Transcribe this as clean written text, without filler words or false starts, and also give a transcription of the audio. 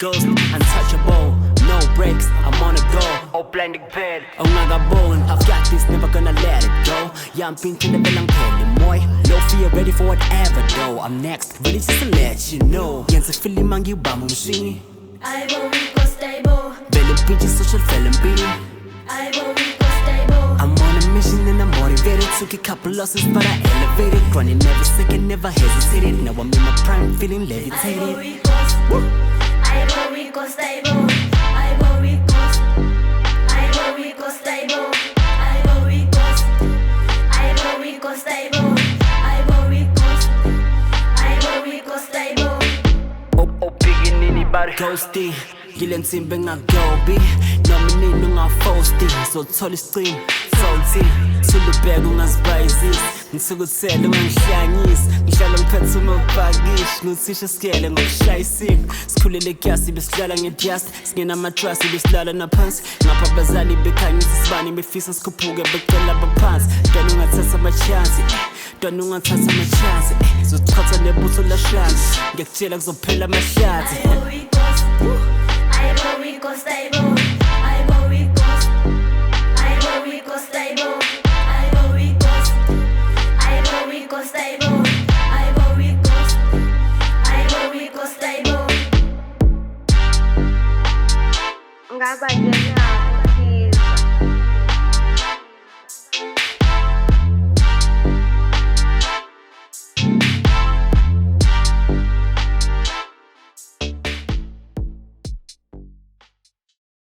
ghost, untouchable, no breaks, I'm on a go. Oh, blending bed, oh, ngagabone, I've got this, never gonna let it go. Yeah, I'm thinking of belang peli moy. No fear, ready for whatever though. I'm next, ready just to let you know. Yenza fili mangi ubamu mshini. I will be stable. Belly pinch social felon beating. I will be stable. I'm on a mission and I'm motivated. Took a couple losses, but I elevated. Grinding every second, never hesitated. Now I'm in my prime, feeling levitated. I will be stable. I will be stable. I will be stable. I will be stable. I will be stable. I will be stable. Oh, picking anybody. Ghosty. Gillen simbe ngagobi nominini ungafosti zothola isicimo salty sulubheka ungazibayizisi ngisukuthela ungangihlanyisi ngihlala ngiphethe umabhakishi nguthisha skele ngokushaya isiko sikhulele eGyasi besidlala ngedust singena amatrust besilala naphansi ngapha bazali bekhanyisa isibani befisa sikhuphuke becela abaphansi dona ungathatha amachance dona ungathatha amachance zochitha nebutho lashansi ngiyakutshela kuzophela amahlathi I will be stable.